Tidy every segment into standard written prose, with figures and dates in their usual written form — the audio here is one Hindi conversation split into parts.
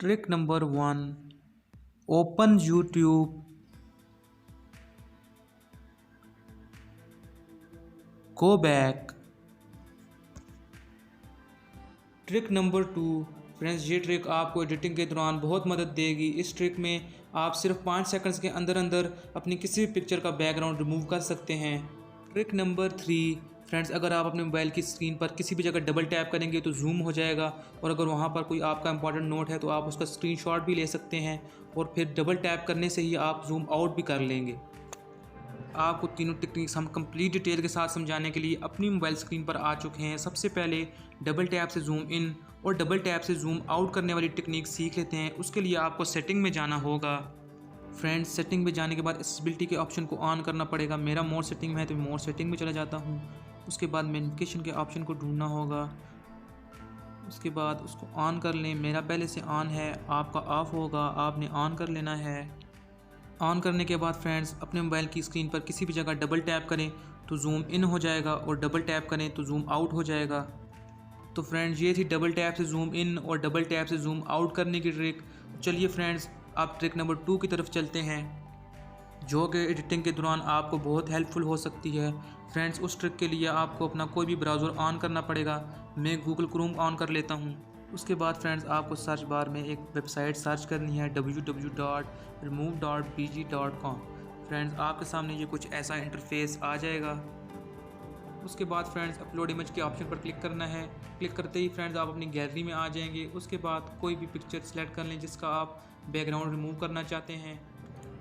Trick number 1. Open YouTube. Go back. Trick number 2 friends, ये ट्रिक आपको एडिटिंग के दौरान बहुत मदद देगी। इस ट्रिक में आप सिर्फ 5 सेकंड्स के अंदर अंदर अपनी किसी भी पिक्चर का बैकग्राउंड रिमूव कर सकते हैं। ट्रिक नंबर 3 फ्रेंड्स, अगर आप अपने मोबाइल की स्क्रीन पर किसी भी जगह डबल टैप करेंगे तो जूम हो जाएगा, और अगर वहाँ पर कोई आपका इंपॉर्टेंट नोट है तो आप उसका स्क्रीनशॉट भी ले सकते हैं, और फिर डबल टैप करने से ही आप जूम आउट भी कर लेंगे। आपको तीनों टेक्निक्स हम कंप्लीट डिटेल के साथ समझाने के लिए अपनी मोबाइल स्क्रीन पर आ चुके हैं। सबसे पहले डबल टैप से जूम इन और डबल टैप से जूम आउट करने वाली टेक्निक सीख लेते हैं। उसके लिए आपको सेटिंग में जाना होगा। फ्रेंड्स, सेटिंग में जाने के बाद एक्सेसिबिलिटी के ऑप्शन को ऑन करना पड़ेगा। मेरा मोर सेटिंग में है तो मोर सेटिंग में चला जाता हूँ। उसके बाद मैनिफिकेशन के ऑप्शन को ढूंढना होगा। उसके बाद उसको ऑन कर लें। मेरा पहले से ऑन है, आपका ऑफ होगा, आपने ऑन कर लेना है। ऑन करने के बाद फ्रेंड्स, अपने मोबाइल की स्क्रीन पर किसी भी जगह डबल टैप करें तो जूम इन हो जाएगा, और डबल टैप करें तो जूम आउट हो जाएगा। तो फ्रेंड्स, ये थी डबल टैप से जूम इन और डबल टैप से जूम आउट करने की ट्रिक। चलिए फ्रेंड्स, आप ट्रिक नंबर 2 की तरफ चलते हैं, जो कि एडिटिंग के दौरान आपको बहुत हेल्पफुल हो सकती है। फ्रेंड्स, उस ट्रिक के लिए आपको अपना कोई भी ब्राउज़र ऑन करना पड़ेगा। मैं गूगल क्रोम ऑन कर लेता हूँ। उसके बाद फ्रेंड्स, आपको सर्च बार में एक वेबसाइट सर्च करनी है www.remove.bg.com। फ्रेंड्स, आपके सामने ये कुछ ऐसा इंटरफेस आ जाएगा। उसके बाद फ्रेंड्स, अपलोड इमेज के ऑप्शन पर क्लिक करना है। क्लिक करते ही फ्रेंड्स, आप अपनी गैलरी में आ जाएंगे। उसके बाद कोई भी पिक्चर सेलेक्ट कर लें जिसका आप बैकग्राउंड रिमूव करना चाहते हैं।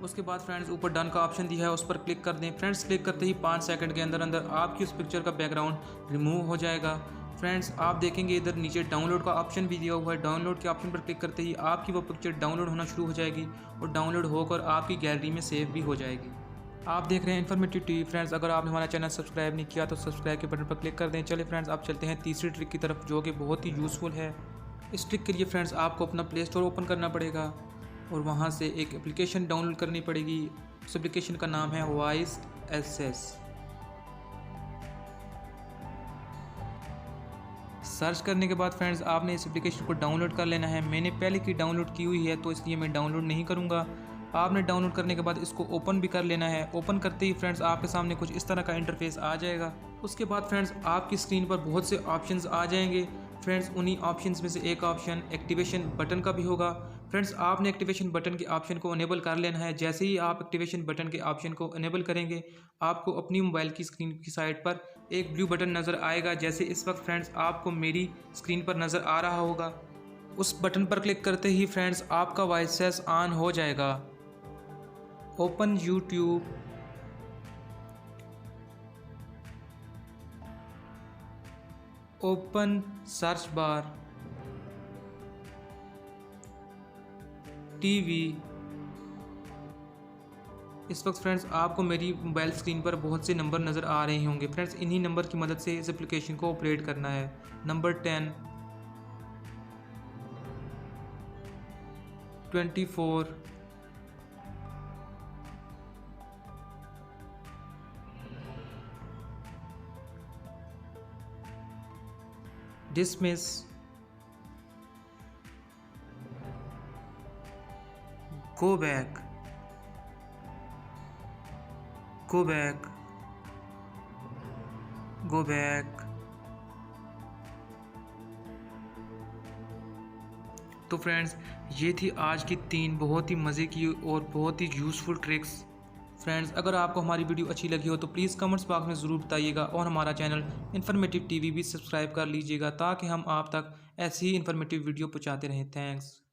उसके बाद फ्रेंड्स, ऊपर डन का ऑप्शन दिया है, उस पर क्लिक कर दें। फ्रेंड्स, क्लिक करते ही 5 सेकंड के अंदर अंदर आपकी उस पिक्चर का बैकग्राउंड रिमूव हो जाएगा। फ्रेंड्स, आप देखेंगे इधर नीचे डाउनलोड का ऑप्शन भी दिया हुआ है। डाउनलोड के ऑप्शन पर क्लिक करते ही आपकी वो पिक्चर डाउनलोड होना शुरू हो जाएगी, और डाउनलोड होकर आपकी गैलरी में सेव भी हो जाएगी। आप देख रहे हैं इन्फॉर्मेटिव टीवी। फ्रेंड्स, अगर आपने हमारा चैनल सब्सक्राइब नहीं किया तो सब्सक्राइब के बटन पर क्लिक कर दें। चलिए फ्रेंड्स, अब चलते हैं तीसरी ट्रिक की तरफ, जो कि बहुत ही यूज़फुल है। इस ट्रिक के लिए फ्रेंड्स, आपको अपना प्ले स्टोर ओपन करना पड़ेगा, और वहाँ से एक एप्लीकेशन डाउनलोड करनी पड़ेगी। उस एप्लीकेशन का नाम है वॉइस एसेस। सर्च करने के बाद फ्रेंड्स, आपने इस एप्लीकेशन को डाउनलोड कर लेना है। मैंने पहले की डाउनलोड की हुई है तो इसलिए मैं डाउनलोड नहीं करूँगा। आपने डाउनलोड करने के बाद इसको ओपन भी कर लेना है। ओपन करते ही फ्रेंड्स, आपके सामने कुछ इस तरह का इंटरफेस आ जाएगा। उसके बाद फ्रेंड्स, आपकी स्क्रीन पर बहुत से ऑप्शंस आ जाएंगे। फ्रेंड्स, उन्हीं ऑप्शंस में से एक ऑप्शन एक्टिवेशन बटन का भी होगा। फ्रेंड्स, आपने एक्टिवेशन बटन के ऑप्शन को इनेबल कर लेना है। जैसे ही आप एक्टिवेशन बटन के ऑप्शन को इनेबल करेंगे, आपको अपनी मोबाइल की स्क्रीन की साइड पर एक ब्लू बटन नज़र आएगा, जैसे इस वक्त फ्रेंड्स आपको मेरी स्क्रीन पर नज़र आ रहा होगा। उस बटन पर क्लिक करते ही फ्रेंड्स, आपका वॉइस एसेस ऑन हो जाएगा। Open YouTube, open search bar, TV. इस वक्त फ्रेंड्स, आपको मेरी मोबाइल स्क्रीन पर बहुत से नंबर नज़र आ रहे होंगे। फ्रेंड्स, इन्हीं नंबर की मदद से इस एप्लीकेशन को ऑपरेट करना है। Number 10, 24, dismiss, go back, go back, go back. तो फ्रेंड्स, ये थी आज की 3 बहुत ही मज़े की और बहुत ही यूज़फुल ट्रिक्स। फ्रेंड्स, अगर आपको हमारी वीडियो अच्छी लगी हो तो प्लीज़ कमेंट्स बॉक्स में ज़रूर बताइएगा, और हमारा चैनल इन्फॉर्मेटिव टीवी भी सब्सक्राइब कर लीजिएगा, ताकि हम आप तक ऐसी ही इन्फॉर्मेटिव वीडियो पहुँचाते रहें। थैंक्स।